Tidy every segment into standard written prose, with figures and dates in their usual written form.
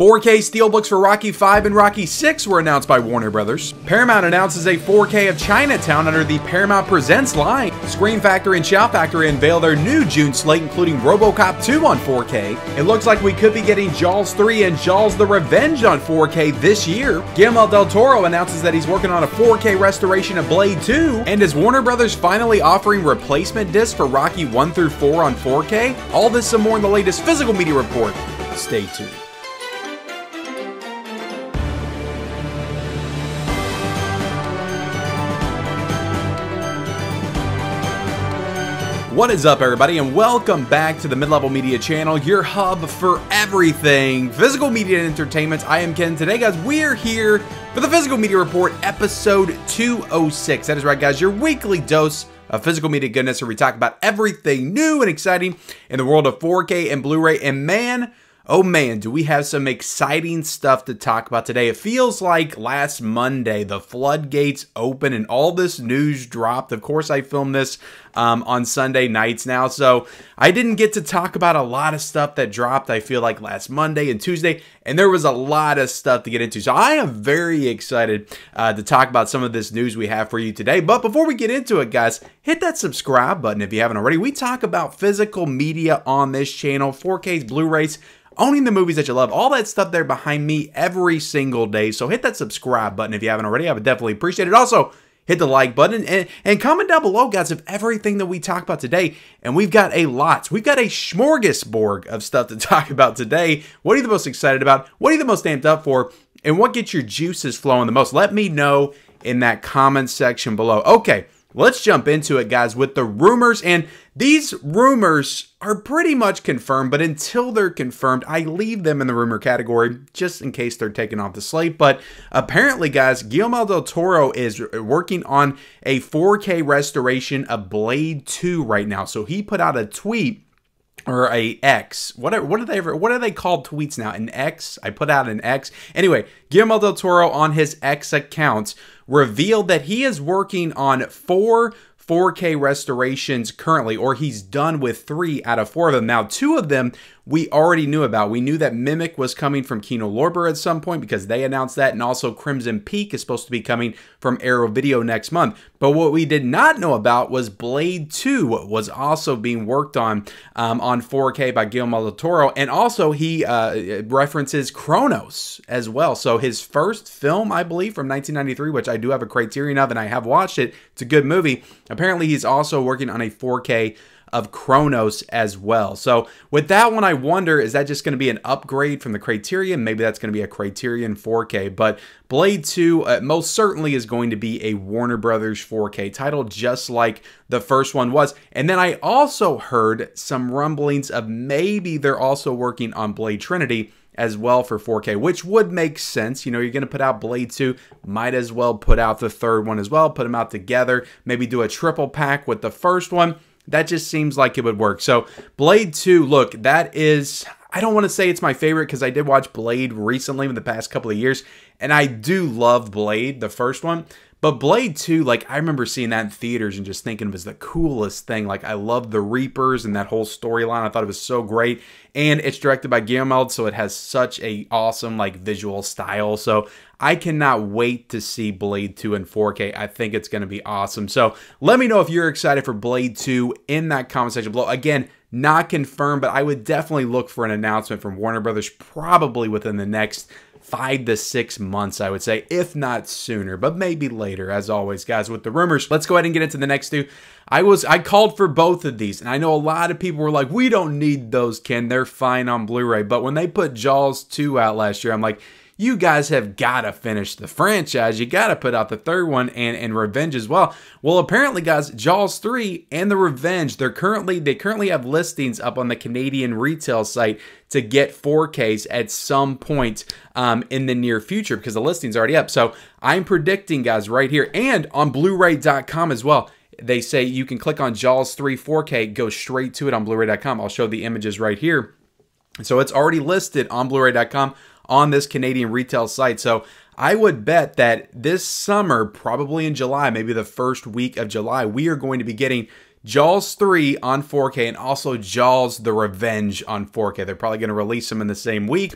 4K Steelbooks for Rocky V and Rocky VI were announced by Warner Brothers. Paramount announces a 4K of Chinatown under the Paramount Presents line. Scream Factory and Shout Factory unveil their new June slate, including RoboCop 2 on 4K. It looks like we could be getting Jaws 3 and Jaws the Revenge on 4K this year. Guillermo del Toro announces that he's working on a 4K restoration of Blade 2. And is Warner Brothers finally offering replacement discs for Rocky 1 through 4 on 4K? All this and more in the latest Physical Media Report. Stay tuned. What is up, everybody, and welcome back to the Mid-Level Media channel, your hub for everything physical media and entertainment. I am Ken. Today, guys, we're here for the Physical Media Report, episode 206. That is right, guys, your weekly dose of physical media goodness, where we talk about everything new and exciting in the world of 4K and Blu-ray. And man, oh man, do we have some exciting stuff to talk about today. It feels like last Monday, the floodgates opened and all this news dropped. Of course, I filmed this on Sunday nights now, so I didn't get to talk about a lot of stuff that dropped, I feel like, last Monday and Tuesday, and there was a lot of stuff to get into. So I am very excited to talk about some of this news we have for you today. But before we get into it, guys, hit that subscribe button if you haven't already. We talk about physical media on this channel, 4Ks, Blu-rays, owning the movies that you love, all that stuff there behind me every single day. So hit that subscribe button if you haven't already. I would definitely appreciate it. Also, hit the like button and comment down below, guys, of everything that we talk about today. And we've got a lot. We've got a smorgasbord of stuff to talk about today. What are you the most excited about? What are you the most amped up for? And what gets your juices flowing the most? Let me know in that comment section below. Okay, let's jump into it, guys, with the rumors. And these rumors are pretty much confirmed, but until they're confirmed, I leave them in the rumor category just in case they're taken off the slate. But apparently, guys, Guillermo del Toro is working on a 4K restoration of Blade 2 right now. So he put out a tweet, or a X. What are they called tweets now? An X? I put out an X. Anyway, Guillermo del Toro on his X account revealed that he is working on 4 4K restorations currently, or he's done with 3 out of 4 of them. Now, 2 of them we already knew about. We knew that Mimic was coming from Kino Lorber at some point because they announced that, and also Crimson Peak is supposed to be coming from Arrow Video next month. But what we did not know about was Blade 2 was also being worked on 4K by Guillermo del Toro, and also he references Chronos as well. So his first film, I believe, from 1993, which I do have a Criterion of, and I have watched it. It's a good movie. Apparently, he's also working on a 4K of Chronos as well. So with that one, I wonder, is that just going to be an upgrade from the Criterion? Maybe that's going to be a Criterion 4K. But Blade 2 most certainly is going to be a Warner Brothers 4K title, just like the first one was. And then I also heard some rumblings of maybe they're also working on Blade Trinity as well for 4K, which would make sense. You know, you're going to put out Blade 2, might as well put out the third one as well, put them out together, maybe do a triple pack with the first one. That just seems like it would work. So Blade 2, look, that is, I don't want to say it's my favorite because I did watch Blade recently in the past couple of years, and I do love Blade, the first one. But Blade 2, like, I remember seeing that in theaters and just thinking it was the coolest thing. Like, I love the Reapers and that whole storyline. I thought it was so great. And it's directed by Guillermo, so it has such a awesome, like, visual style. So I cannot wait to see Blade 2 in 4K. I think it's going to be awesome. So let me know if you're excited for Blade 2 in that comment section below. Again, not confirmed, but I would definitely look for an announcement from Warner Brothers probably within the next 5 to 6 months, I would say, if not sooner, but maybe later. As always, guys, with the rumors, let's go ahead and get into the next 2. I called for both of these, and I know a lot of people were like, we don't need those, Ken. They're fine on Blu-ray. But when they put Jaws 2 out last year, I'm like, you guys have got to finish the franchise. You got to put out the third one and Revenge as well. Well, apparently, guys, Jaws 3 and the Revenge, they currently have listings up on the Canadian retail site to get 4Ks at some point in the near future because the listing's already up. So I'm predicting, guys, right here and on Blu-ray.com as well. They say you can click on Jaws 3 4K, go straight to it on Blu-ray.com. I'll show the images right here. So it's already listed on Blu-ray.com on this Canadian retail site. So I would bet that this summer, probably in July, maybe the first week of July, we are going to be getting Jaws 3 on 4K and also Jaws the Revenge on 4K. They're probably going to release them in the same week,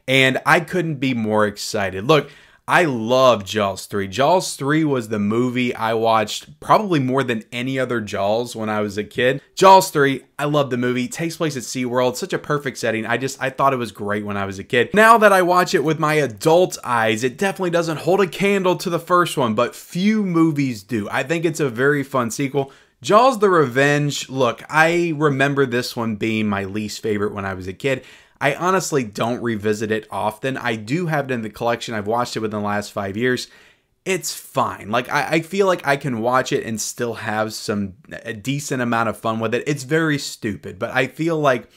and I couldn't be more excited. Look, I love Jaws 3. Jaws 3 was the movie I watched probably more than any other Jaws when I was a kid. Jaws 3, I love the movie. It takes place at SeaWorld. Such a perfect setting. I thought it was great when I was a kid. Now that I watch it with my adult eyes, it definitely doesn't hold a candle to the first one, but few movies do. I think it's a very fun sequel. Jaws the Revenge, look, I remember this one being my least favorite when I was a kid. I honestly don't revisit it often. I do have it in the collection. I've watched it within the last 5 years. It's fine. Like, I feel like I can watch it and still have a decent amount of fun with it. It's very stupid, but I feel like,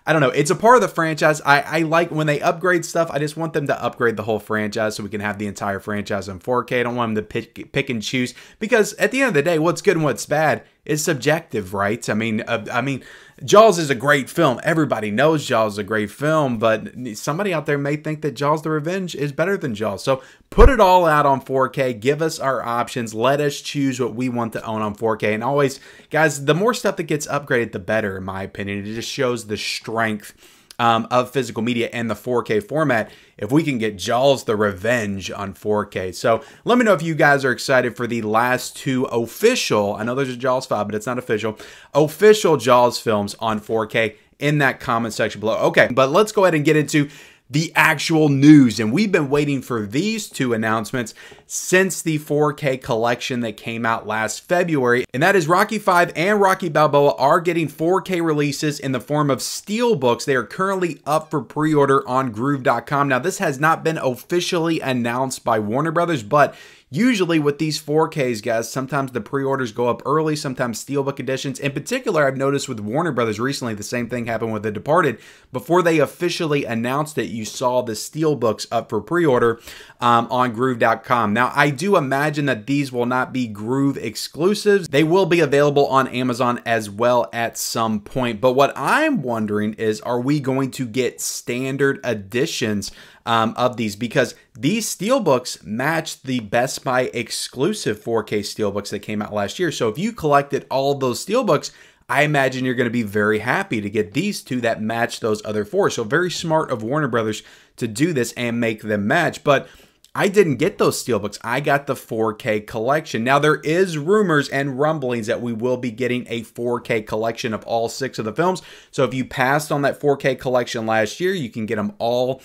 I don't know, it's a part of the franchise. I like when they upgrade stuff. I just want them to upgrade the whole franchise so we can have the entire franchise in 4K. I don't want them to pick and choose, because at the end of the day, what's good and what's bad is subjective, right? I mean, Jaws is a great film. Everybody knows Jaws is a great film, but somebody out there may think that Jaws the Revenge is better than Jaws. So put it all out on 4K. Give us our options. Let us choose what we want to own on 4K. And always, guys, the more stuff that gets upgraded, the better, in my opinion. It just shows the strength of physical media and the 4K format if we can get Jaws the Revenge on 4K. So let me know if you guys are excited for the last two official, I know there's a Jaws 5, but it's not official Jaws films on 4K in that comment section below. Okay, but let's go ahead and get into the actual news, and we've been waiting for these two announcements since the 4K collection that came out last February, and that is Rocky 5 and Rocky Balboa are getting 4K releases in the form of Steelbooks. They are currently up for pre-order on Groove.com. Now, this has not been officially announced by Warner Brothers, but usually with these 4Ks, guys, sometimes the pre-orders go up early, sometimes Steelbook editions. In particular, I've noticed with Warner Brothers recently, the same thing happened with The Departed. Before they officially announced it, you saw the Steelbooks up for pre-order on Groove.com. Now, I do imagine that these will not be Groove exclusives. They will be available on Amazon as well at some point. But what I'm wondering is, are we going to get standard editions of these? Because these Steelbooks match the Best Buy exclusive 4K Steelbooks that came out last year. So if you collected all those Steelbooks, I imagine you're going to be very happy to get these two that match those other four. So very smart of Warner Brothers to do this and make them match. But I didn't get those Steelbooks. I got the 4K collection. Now, there is rumors and rumblings that we will be getting a 4K collection of all 6 of the films. So if you passed on that 4K collection last year, you can get them all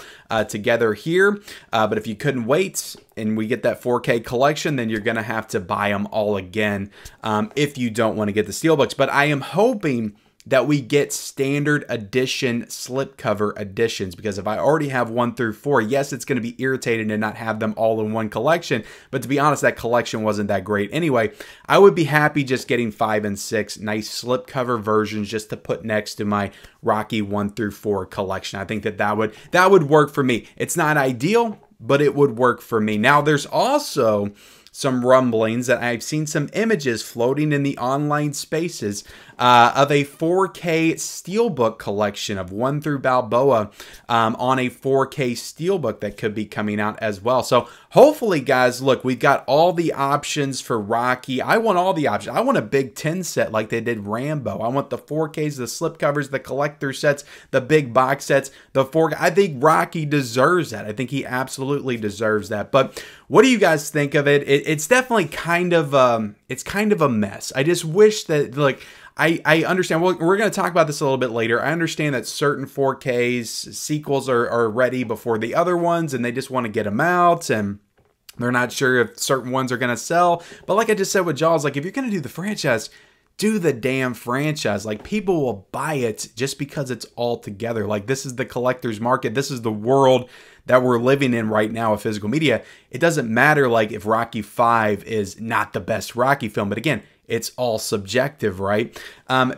together here. But if you couldn't wait and we get that 4K collection, then you're going to have to buy them all again if you don't want to get the Steelbooks. But I am hoping that we get standard edition slipcover editions, because if I already have 1 through 4, yes, it's going to be irritating to not have them all in one collection, but to be honest, that collection wasn't that great anyway. I would be happy just getting 5 and 6 nice slipcover versions just to put next to my Rocky 1 through 4 collection. I think that would work for me. It's not ideal, but it would work for me. Now, there's also some rumblings that I've seen some images floating in the online spaces of a 4K Steelbook collection of 1 through Balboa on a 4K Steelbook that could be coming out as well. So hopefully, guys, look, we've got all the options for Rocky. I want all the options. I want a big 10 set like they did Rambo. I want the 4Ks, the slipcovers, the collector sets, the big box sets, the 4K. I think Rocky deserves that. I think he absolutely deserves that. But what do you guys think of it? It's definitely kind of a mess. I just wish that, like, I understand. Well, we're going to talk about this a little bit later. I understand that certain 4Ks sequels are ready before the other ones, and they just want to get them out, and they're not sure if certain ones are going to sell. But like I just said with Jaws, like, if you're going to do the franchise, do the damn franchise. Like, people will buy it just because it's all together. Like, this is the collector's market. This is the world that we're living in right now of physical media. It doesn't matter, like, if Rocky 5 is not the best Rocky film. But again, it's all subjective, right?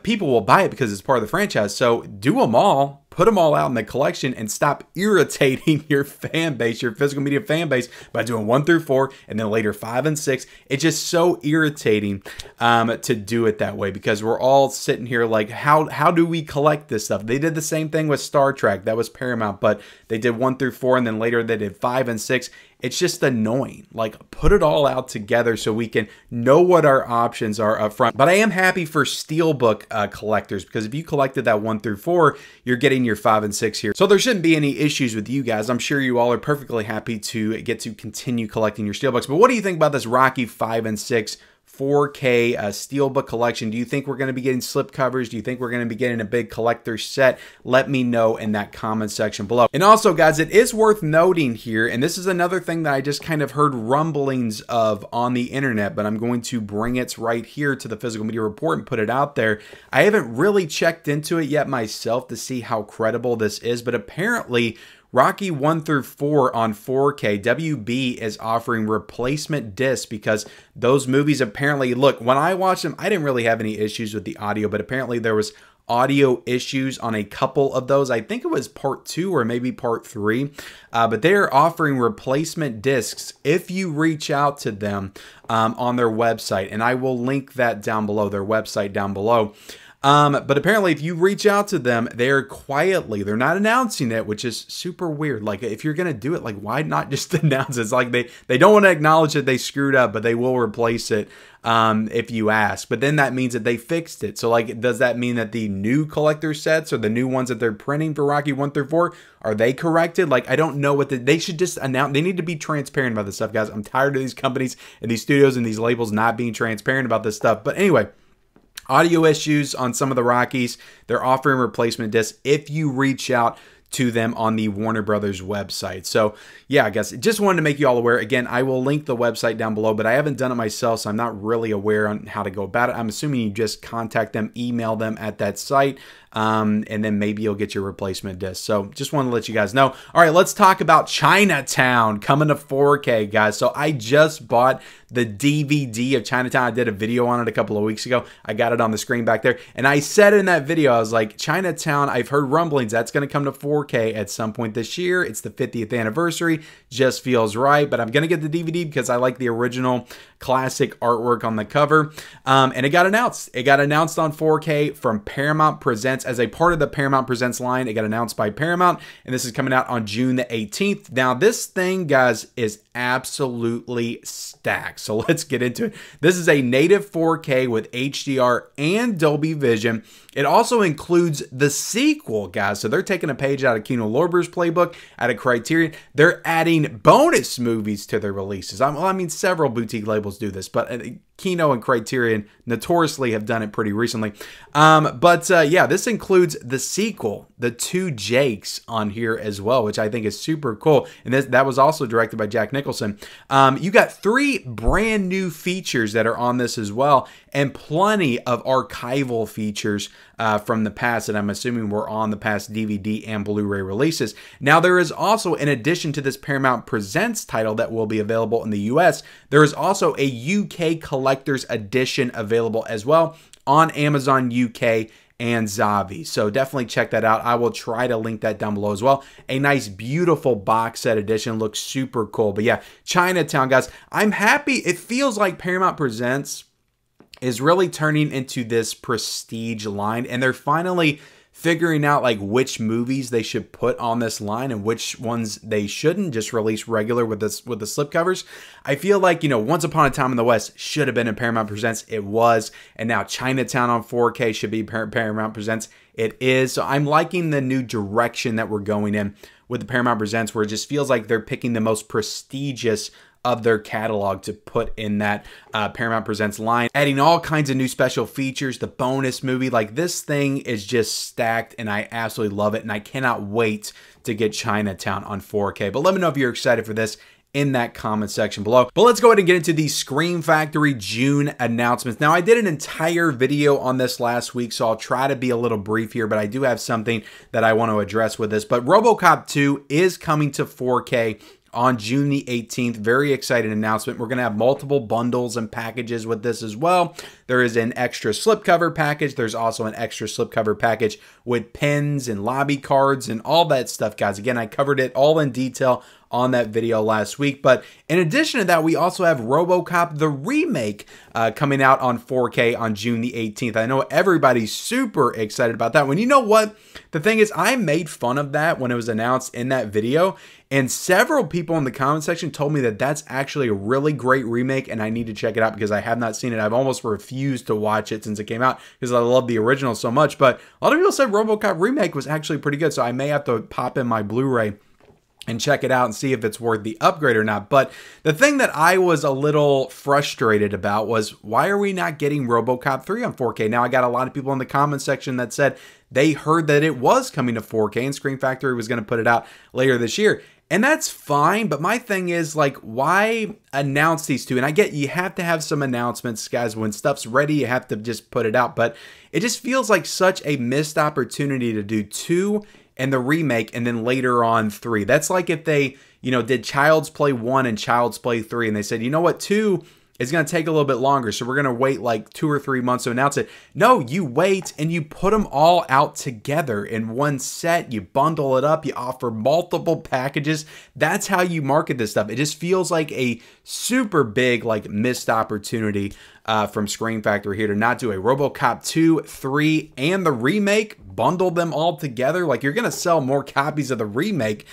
People will buy it because it's part of the franchise. So do them all. Put them all out in the collection and stop irritating your fan base, your physical media fan base, by doing 1 through 4 and then later 5 and 6. It's just so irritating to do it that way, because we're all sitting here like, how do we collect this stuff? They did the same thing with Star Trek. That was Paramount, but they did 1 through 4 and then later they did 5 and 6. it's just annoying. Like, put it all out together so we can know what our options are up front. But I am happy for Steelbook collectors, because if you collected that 1 through 4, you're getting your 5 and 6 here. So there shouldn't be any issues with you guys. I'm sure you all are perfectly happy to get to continue collecting your Steelbooks. But what do you think about this Rocky 5 and 6 4K Steelbook collection? Do you think we're going to be getting slipcovers? Do you think we're going to be getting a big collector set? Let me know in that comment section below. And also, guys, it is worth noting here, and this is another thing that I just kind of heard rumblings of on the internet, but I'm going to bring it right here to the Physical Media Report and put it out there. I haven't really checked into it yet myself to see how credible this is, but apparently Rocky 1 through 4 on 4K, WB is offering replacement discs because those movies apparently, look, when I watched them, I didn't really have any issues with the audio, but apparently there was audio issues on a couple of those. I think it was part 2 or maybe part 3, but they're offering replacement discs if you reach out to them on their website, and I will link that down below, their website down below. But apparently if you reach out to them, they're not announcing it, which is super weird. Like, if you're going to do it, like, why not just announce it? It's like they don't want to acknowledge that they screwed up, but they will replace it if you ask. But then that means that they fixed it. So, like, does that mean that the new collector sets or the new ones that they're printing for Rocky 1 through 4, are they corrected? Like, I don't know what they should just announce. They need to be transparent about this stuff, guys. I'm tired of these companies and these studios and these labels not being transparent about this stuff. But anyway, audio issues on some of the Rockies. They're offering replacement discs if you reach out to them on the Warner Brothers website. So yeah, I guess just wanted to make you all aware. Again, I will link the website down below, but I haven't done it myself, so I'm not really aware on how to go about it. I'm assuming you just contact them, email them at that site, and then maybe you'll get your replacement disc. So just wanted to let you guys know. All right, let's talk about Chinatown coming to 4K, guys. So I just bought the DVD of Chinatown. I did a video on it a couple of weeks ago. I got it on the screen back there. And I said in that video, I was like, Chinatown, I've heard rumblings that's going to come to 4K at some point this year. It's the 50th anniversary. Just feels right. But I'm going to get the DVD because I like the original classic artwork on the cover. And it got announced. It got announced on 4K from Paramount Presents as a part of the Paramount Presents line. It got announced by Paramount, and this is coming out on June the 18th. Now, this thing, guys, is absolutely stacked. So let's get into it. This is a native 4K with HDR and Dolby Vision. It also includes the sequel, guys. So they're taking a page out of Kino Lorber's playbook, out of Criterion. They're adding bonus movies to their releases. Well, I mean, several boutique labels do this, but Kino and Criterion notoriously have done it pretty recently. Yeah, this includes the sequel, The Two Jakes, on here as well, which I think is super cool. And that was also directed by Jack Nicholson. You got 3 brand new features that are on this as well, and plenty of archival features from the past that I'm assuming were on the past DVD and Blu-ray releases. Now, there is also, in addition to this Paramount Presents title that will be available in the US, there is also a UK Collector's Edition available as well on Amazon UK and Zavi. So definitely check that out. I will try to link that down below as well. A nice, beautiful box set edition. Looks super cool. But yeah, Chinatown, guys, I'm happy. It feels like Paramount Presents is really turning into this prestige line, and they're finally figuring out like which movies they should put on this line and which ones they shouldn't just release regular with the slipcovers. I feel like, you know, Once Upon a Time in the West should have been in Paramount Presents. It was. And now Chinatown on 4K should be Paramount Presents. It is. So I'm liking the new direction that we're going in with the Paramount Presents, where it just feels like they're picking the most prestigious of their catalog to put in that Paramount Presents line, adding all kinds of new special features, the bonus movie. Like, this thing is just stacked, and I absolutely love it, and I cannot wait to get Chinatown on 4K. But let me know if you're excited for this in that comment section below. But let's go ahead and get into the Scream Factory June announcements. Now, I did an entire video on this last week, so I'll try to be a little brief here, but I do have something that I want to address with this. But RoboCop 2 is coming to 4K on June the 18th. Very exciting announcement. We're going to have multiple bundles and packages with this as well. There is an extra slipcover package. There's also an extra slipcover package with pins and lobby cards and all that stuff, guys. Again, I covered it all in detail on that video last week. But in addition to that, we also have RoboCop the remake coming out on 4K on June the 18th. I know everybody's super excited about that one. You know what? The thing is, I made fun of that when it was announced in that video, and several people in the comment section told me that that's actually a really great remake and I need to check it out because I have not seen it. I've almost refused to watch it since it came out because I love the original so much. But a lot of people said RoboCop remake was actually pretty good, so I may have to pop in my Blu-ray and check it out and see if it's worth the upgrade or not. But the thing that I was a little frustrated about was, why are we not getting RoboCop 3 on 4K? Now, I got a lot of people in the comment section that said they heard that it was coming to 4K and Screen Factory was going to put it out later this year. And that's fine, but my thing is, like, why announce these two? And I get you have to have some announcements, guys. When stuff's ready, you have to just put it out. But it just feels like such a missed opportunity to do 2 and the remake and then later on 3. That's like if they, you know, did Child's Play 1 and Child's Play 3 and they said, you know what, 2 is going to take a little bit longer, so we're going to wait like 2 or 3 months to announce it. No, you wait and you put them all out together in one set. You bundle it up. You offer multiple packages. That's how you market this stuff. It just feels like a super big, like, missed opportunity from Screen Factory here to not do a RoboCop 2, 3, and the remake, bundle them all together. Like, you're going to sell more copies of the remake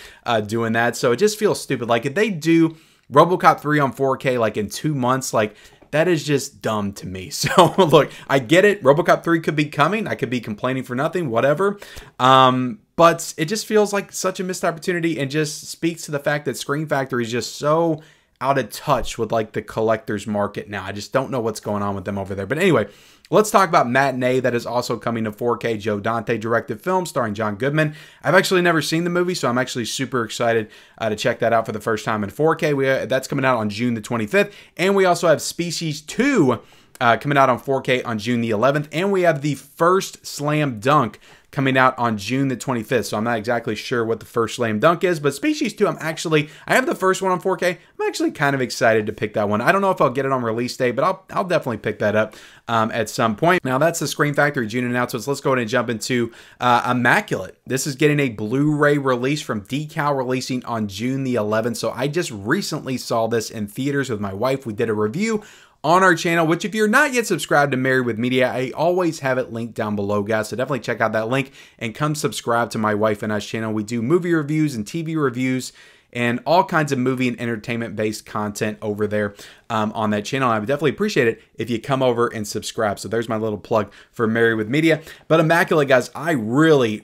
doing that. So it just feels stupid. Like, if they do RoboCop 3 on 4K like in 2 months, like, that is just dumb to me. So look, I get it. RoboCop 3 could be coming. I could be complaining for nothing, whatever. But it just feels like such a missed opportunity and just speaks to the fact that Screen Factory is just so out of touch with, like, the collector's market now. I just don't know what's going on with them over there. But anyway, let's talk about Matinee. That is also coming to 4K. Joe Dante directed film starring John Goodman. I've actually never seen the movie, so I'm actually super excited to check that out for the first time in 4K. That's coming out on June the 25th. And we also have Species 2 coming out on 4K on June the 11th. And we have the first Slam Dunk coming out on June the 25th. So I'm not exactly sure what the first Slam Dunk is, but Species 2, I have the first one on 4K. I'm actually kind of excited to pick that one. I don't know if I'll get it on release day, but I'll definitely pick that up at some point. Now, that's the Screen Factory June announcements. Let's go ahead and jump into Immaculate. This is getting a Blu-ray release from Decal, releasing on June the 11th. So I just recently saw this in theaters with my wife. We did a review on our channel, which if you're not yet subscribed to Married with Media, I always have it linked down below, guys. So definitely check out that link and come subscribe to my wife and I's channel. We do movie reviews and TV reviews and all kinds of movie and entertainment-based content over there on that channel. I would definitely appreciate it if you come over and subscribe. So there's my little plug for Married with Media. But Immaculate, guys, I really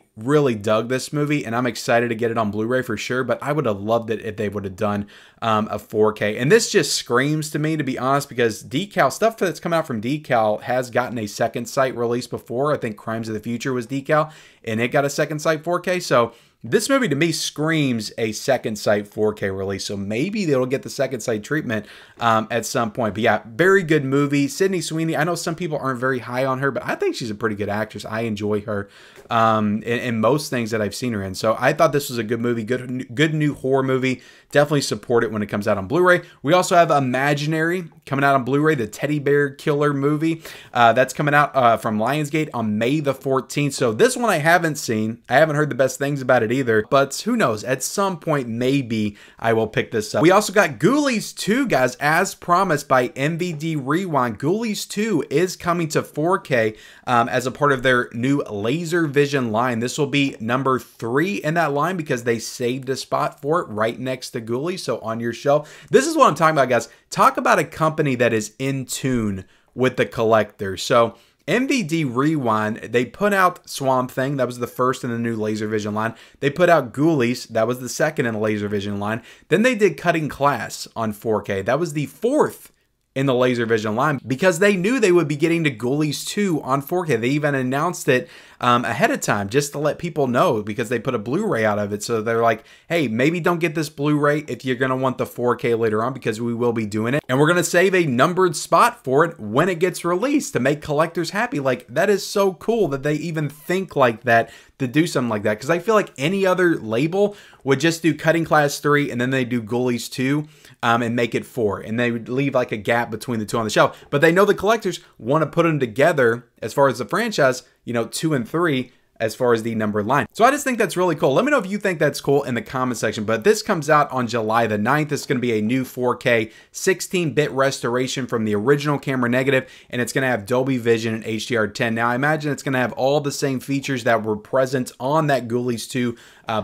dug this movie, and I'm excited to get it on Blu-ray for sure, but I would have loved it if they would have done a 4K. And this just screams to me, to be honest, because Decal, stuff that's come out from Decal has gotten a second sight release before. I think Crimes of the Future was Decal, and it got a second sight 4K. So this movie to me screams a second sight 4K release, so maybe they'll get the second sight treatment at some point. But yeah, very good movie. Sydney Sweeney, I know some people aren't very high on her, but I think she's a pretty good actress. I enjoy her in most things that I've seen her in. So I thought this was a good movie, good new horror movie. Definitely support it when it comes out on Blu-ray. We also have Imaginary coming out on Blu-ray, the teddy bear killer movie. That's coming out from Lionsgate on May the 14th. So this one I haven't seen. I haven't heard the best things about it either, but who knows? At some point, maybe I will pick this up. We also got Ghoulies 2, guys, as promised by MVD Rewind. Ghoulies 2 is coming to 4K as a part of their new Laser Vision line. This will be number 3 in that line because they saved a spot for it right next to Ghoulies, so on your shelf. This is what I'm talking about, guys. Talk about a company that is in tune with the collector. So MVD Rewind, they put out Swamp Thing. That was the first in the new Laser Vision line. They put out Ghoulies. That was the second in the Laser Vision line. Then they did Cutting Class on 4K. That was the fourth in the Laser Vision line because they knew they would be getting to Ghoulies 2 on 4K. They even announced it ahead of time just to let people know because they put a Blu-ray out of it. So they're like, hey, maybe don't get this Blu-ray if you're going to want the 4K later on because we will be doing it. And we're going to save a numbered spot for it when it gets released to make collectors happy. Like, that is so cool that they even think like that to do something like that. Because I feel like any other label would just do Cutting Class 3 and then they do Ghoulies 2 and make it 4. And they would leave like a gap between the two on the shelf. But they know the collectors want to put them together as far as the franchise, you know, 2 and 3 as far as the numbered line. So I just think that's really cool. Let me know if you think that's cool in the comment section. But this comes out on July the 9th. This is going to be a new 4K 16-bit restoration from the original camera negative, and it's going to have Dolby Vision and HDR10. Now I imagine it's going to have all the same features that were present on that Ghoulies 2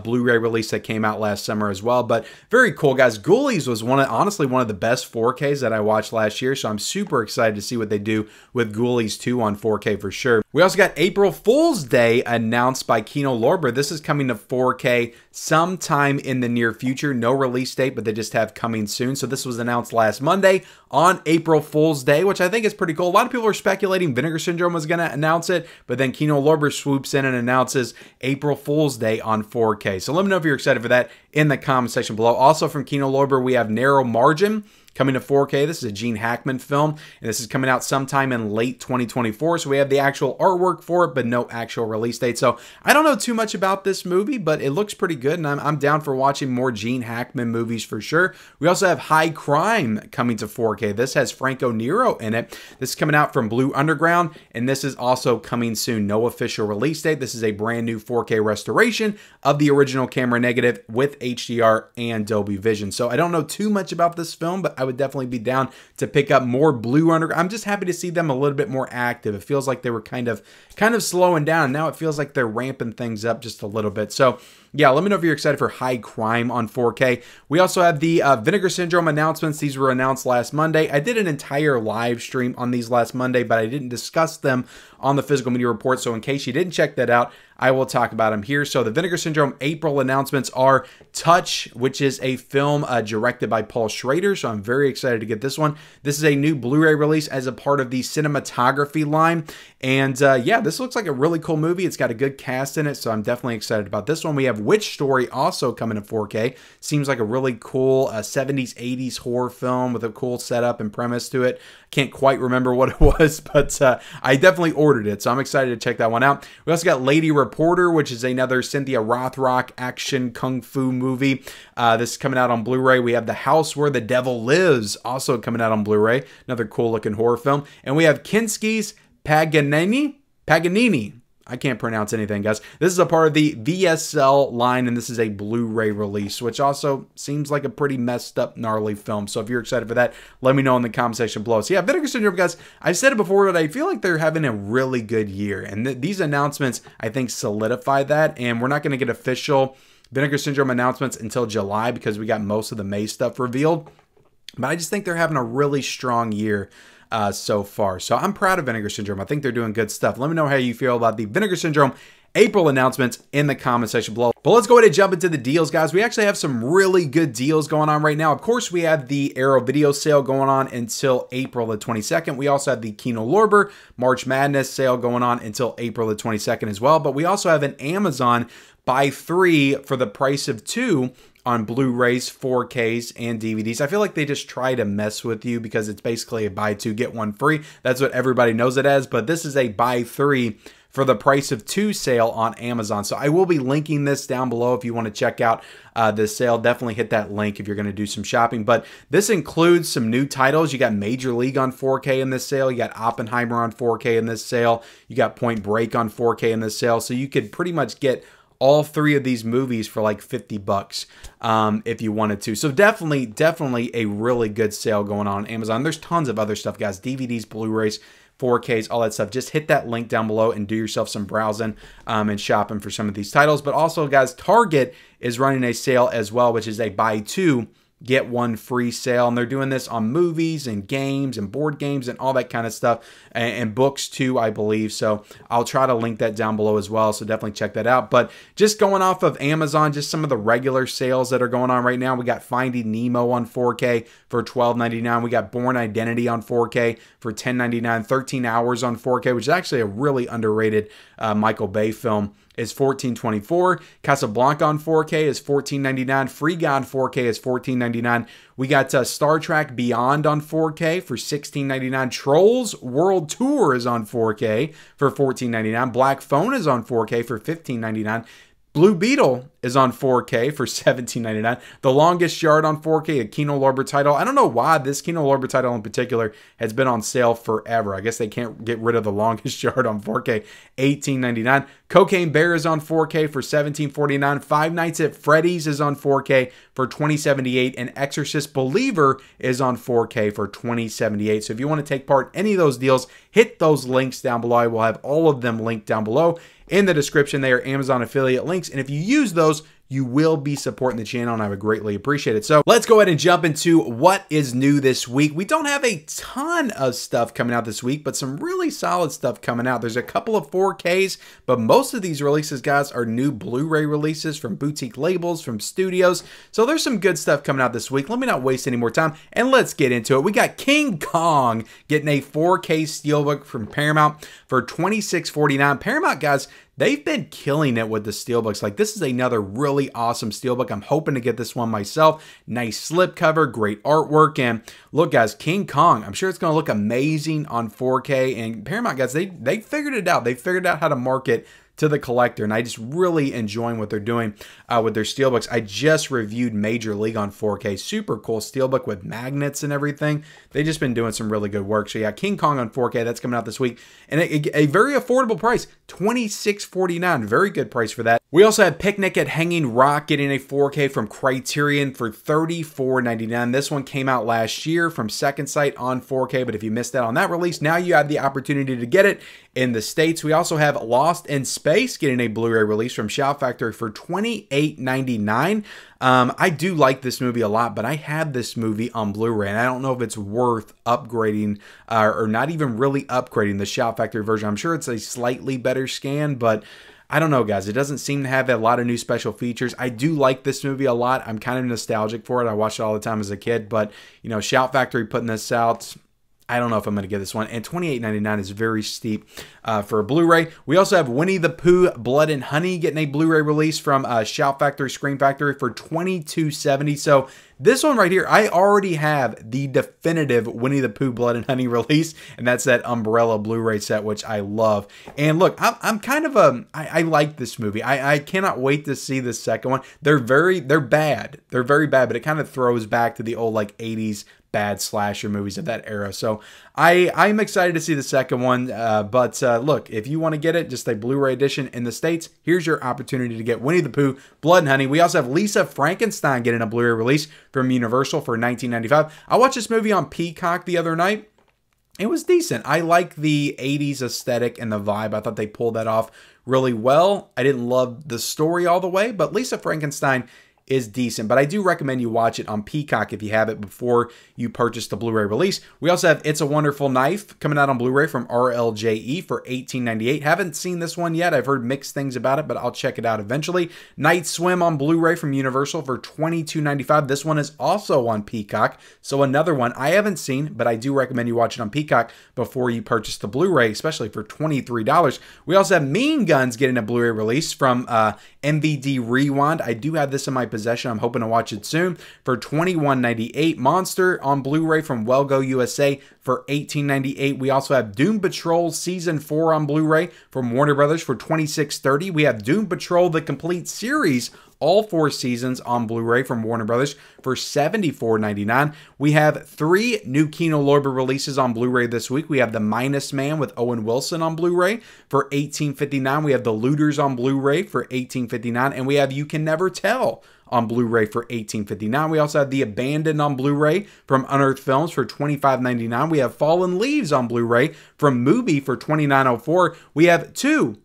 Blu-ray release that came out last summer as well. But very cool, guys. Ghoulies was honestly one of the best 4Ks that I watched last year, so I'm super excited to see what they do with Ghoulies 2 on 4K for sure. We also got April Fool's Day announced by Kino Lorber. This is coming to 4K sometime in the near future. No release date, but they just have coming soon. So this was announced last Monday on April Fool's Day, which I think is pretty cool. A lot of people are speculating Vinegar Syndrome was going to announce it, but then Kino Lorber swoops in and announces April Fool's Day on 4K. So let me know if you're excited for that in the comment section below. Also from Kino Lorber, we have Narrow Margin coming to 4K. This is a Gene Hackman film, and this is coming out sometime in late 2024. So we have the actual artwork for it, but no actual release date. So I don't know too much about this movie, but it looks pretty good, and I'm down for watching more Gene Hackman movies for sure. We also have High Crime coming to 4K. This has Franco Nero in it. This is coming out from Blue Underground, and this is also coming soon. No official release date. This is a brand new 4K restoration of the original camera negative with HDR and Dolby Vision. So I don't know too much about this film, but I would definitely be down to pick up more Blue Underground. I'm just happy to see them a little bit more active. It feels like they were kind of slowing down. Now it feels like they're ramping things up just a little bit. So yeah, let me know if you're excited for High Crime on 4K. We also have the Vinegar Syndrome announcements. These were announced last Monday. I did an entire live stream on these last Monday, but I didn't discuss them on the Physical Media Report. So in case you didn't check that out, I will talk about them here. So the Vinegar Syndrome April announcements are Touch, which is a film directed by Paul Schrader. So I'm very excited to get this one. This is a new Blu-ray release as a part of the cinematography line. And yeah, this looks like a really cool movie. It's got a good cast in it, so I'm definitely excited about this one. We have Witch Story also coming to 4K. Seems like a really cool 70s, 80s horror film with a cool setup and premise to it. Can't quite remember what it was, but I definitely ordered it, so I'm excited to check that one out. We also got Lady Reporter, which is another Cynthia Rothrock action kung fu movie. This is coming out on Blu-ray. We have The House Where the Devil Lives, also coming out on Blu-ray. Another cool-looking horror film. And we have Kinski's Paganini. I can't pronounce anything, guys. This is a part of the VSL line, and this is a Blu-ray release, which also seems like a pretty messed up, gnarly film. So if you're excited for that, let me know in the comment section below. So yeah, Vinegar Syndrome, guys, I've said it before, but I feel like they're having a really good year. And these announcements, I think, solidify that. And we're not going to get official Vinegar Syndrome announcements until July because we got most of the May stuff revealed. But I just think they're having a really strong year so far. So I'm proud of Vinegar Syndrome. I think they're doing good stuff. Let me know how you feel about the Vinegar Syndrome April announcements in the comment section below. But let's go ahead and jump into the deals, guys. We actually have some really good deals going on right now. Of course, we have the Arrow video sale going on until April the 22nd. We also have the Kino Lorber March Madness sale going on until April the 22nd as well. But we also have an Amazon buy 3 for the price of 2 on Blu-rays, 4Ks, and DVDs. I feel like they just try to mess with you because it's basically a buy 2, get 1 free. That's what everybody knows it as, but this is a buy 3 for the price of 2 sale on Amazon. So I will be linking this down below if you want to check out this sale. Definitely hit that link if you're going to do some shopping. But this includes some new titles. You got Major League on 4K in this sale. You got Oppenheimer on 4K in this sale. You got Point Break on 4K in this sale. So you could pretty much get all 3 of these movies for like $50 if you wanted to. So definitely a really good sale going on Amazon. There's tons of other stuff, guys. DVDs, Blu-rays, 4Ks, all that stuff. Just hit that link down below and do yourself some browsing and shopping for some of these titles. But also, guys, Target is running a sale as well, which is a buy 2, get 1 free sale. And they're doing this on movies and games and board games and all that kind of stuff, and books too, I believe. So I'll try to link that down below as well. So definitely check that out. But just going off of Amazon, just some of the regular sales that are going on right now. We got Finding Nemo on 4K for $12.99. We got Born Identity on 4K for $10.99. 13 Hours on 4K, which is actually a really underrated Michael Bay film, is $14.24. Casablanca on 4K is $14.99. Free Guy on 4K is $14.99. We got Star Trek Beyond on 4K for $16.99. Trolls World Tour is on 4K for $14.99. Black Phone is on 4K for $15.99. Blue Beetle is on 4K for $17.99. The Longest Yard on 4K, a Kino Lorber title. I don't know why this Kino Lorber title in particular has been on sale forever. I guess they can't get rid of The Longest Yard on 4K, $18.99. Cocaine Bear is on 4K for $17.49. Five Nights at Freddy's is on 4K for $20.78. And Exorcist Believer is on 4K for $20.78. So if you want to take part in any of those deals, hit those links down below. I will have all of them linked down below in the description. They are Amazon affiliate links, and if you use those, you will be supporting the channel, and I would greatly appreciate it. So let's go ahead and jump into what is new this week. We don't have a ton of stuff coming out this week, but some really solid stuff coming out. There's a couple of 4Ks, but most of these releases, guys, are new Blu-ray releases from boutique labels, from studios. So there's some good stuff coming out this week. Let me not waste any more time, and let's get into it. We got King Kong getting a 4K Steelbook from Paramount for $26.49. Paramount, guys, they've been killing it with the Steelbooks. Like, this is another really awesome Steelbook. I'm hoping to get this one myself. Nice slipcover, great artwork. And look, guys, King Kong, I'm sure it's going to look amazing on 4K. And Paramount, guys, they figured it out. They figured out how to market to the collector, and I just really enjoying what they're doing with their Steelbooks. I just reviewed Major League on 4K. Super cool Steelbook with magnets and everything. They've just been doing some really good work. So yeah, King Kong on 4K, that's coming out this week. And a very affordable price, $26.49. Very good price for that. We also have Picnic at Hanging Rock getting a 4K from Criterion for $34.99. This one came out last year from Second Sight on 4K, but if you missed out on that release, now you have the opportunity to get it in the States. We also have Lost in Space getting a Blu-ray release from Shout Factory for $28.99. I do like this movie a lot, but I have this movie on Blu-ray, and I don't know if it's worth upgrading or not even really upgrading the Shout Factory version. I'm sure it's a slightly better scan, but I don't know, guys. It doesn't seem to have a lot of new special features. I do like this movie a lot. I'm kind of nostalgic for it. I watched it all the time as a kid, but, you know, Shout Factory putting this out, I don't know if I'm going to get this one. And $28.99 is very steep for a Blu-ray. We also have Winnie the Pooh Blood and Honey getting a Blu-ray release from Shout Factory Screen Factory for $22.70. So this one right here, I already have the definitive Winnie the Pooh Blood and Honey release, and that's that Umbrella Blu-ray set, which I love. And look, I'm kind of I like this movie. I cannot wait to see the second one. They're bad. They're very bad, but it kind of throws back to the old like 80s bad slasher movies of that era. So I'm excited to see the second one. But look, if you want to get it, just a Blu-ray edition in the States, here's your opportunity to get Winnie the Pooh Blood and Honey. We also have Lisa Frankenstein getting a Blu-ray release from Universal for $19.95. I watched this movie on Peacock the other night. It was decent. I like the 80s aesthetic and the vibe. I thought they pulled that off really well. I didn't love the story all the way, but Lisa Frankenstein is decent, but I do recommend you watch it on Peacock if you have it before you purchase the Blu-ray release. We also have It's a Wonderful Knife coming out on Blu-ray from RLJE for $18.98. Haven't seen this one yet. I've heard mixed things about it, but I'll check it out eventually. Night Swim on Blu-ray from Universal for $22.95. This one is also on Peacock, so another one I haven't seen, but I do recommend you watch it on Peacock before you purchase the Blu-ray, especially for $23. We also have Mean Guns getting a Blu-ray release from MVD Rewind. I do have this in my possession. I'm hoping to watch it soon for $21.98. Monster on Blu-ray from Wellgo USA for $18.98. We also have Doom Patrol Season 4 on Blu-ray from Warner Brothers for $26.30. We have Doom Patrol The Complete Series, all 4 seasons on Blu-ray from Warner Brothers for $74.99. We have 3 new Kino Lorber releases on Blu-ray this week. We have The Minus Man with Owen Wilson on Blu-ray for $18.59. We have The Looters on Blu-ray for $18.59. And we have You Can Never Tell on Blu-ray for $18.59. We also have The Abandoned on Blu-ray from Unearthed Films for $25.99. We have Fallen Leaves on Blu-ray from Mubi for $29.04. We have 2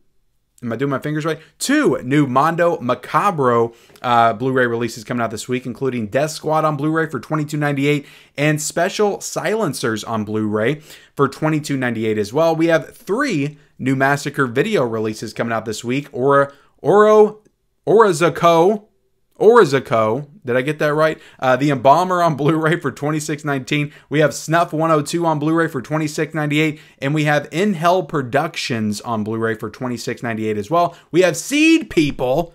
Am I doing my fingers right? 2 new Mondo Macabro Blu-ray releases coming out this week, including Death Squad on Blu-ray for $22.98 and Special Silencers on Blu-ray for $22.98 as well. We have 3 new Massacre video releases coming out this week. Orizaco, did I get that right? The Embalmer on Blu-ray for $26.19. We have Snuff 102 on Blu-ray for $26.98. And we have In Hell Productions on Blu-ray for $26.98 as well. We have Seed People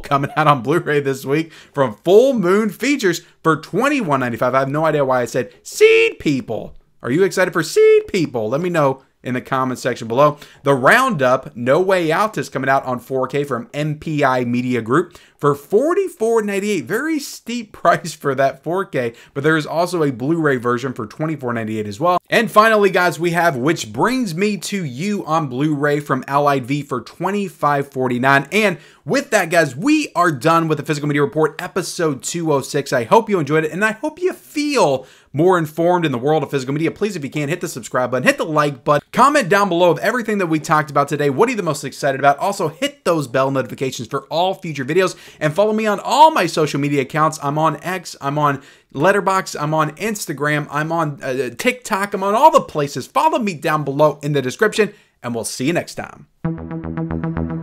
coming out on Blu-ray this week from Full Moon Features for $21.95. I have no idea why I said Seed People. Are you excited for Seed People? Let me know in the comment section below. The Roundup No Way Out is coming out on 4K from MPI Media Group for $44.98. Very steep price for that 4K, but there is also a Blu-ray version for $24.98 as well. And finally, guys, we have Which Brings Me to You on Blu-ray from Allied V for $25.49. And with that, guys, we are done with the Physical Media Report, episode 206. I hope you enjoyed it, and I hope you feel more informed in the world of physical media. Please, if you can, hit the subscribe button, hit the like button, comment down below of everything that we talked about today. What are you the most excited about? Also, hit those bell notifications for all future videos, and follow me on all my social media accounts. I'm on X, I'm on Letterboxd, I'm on Instagram, I'm on TikTok, I'm on all the places. Follow me down below in the description, and we'll see you next time.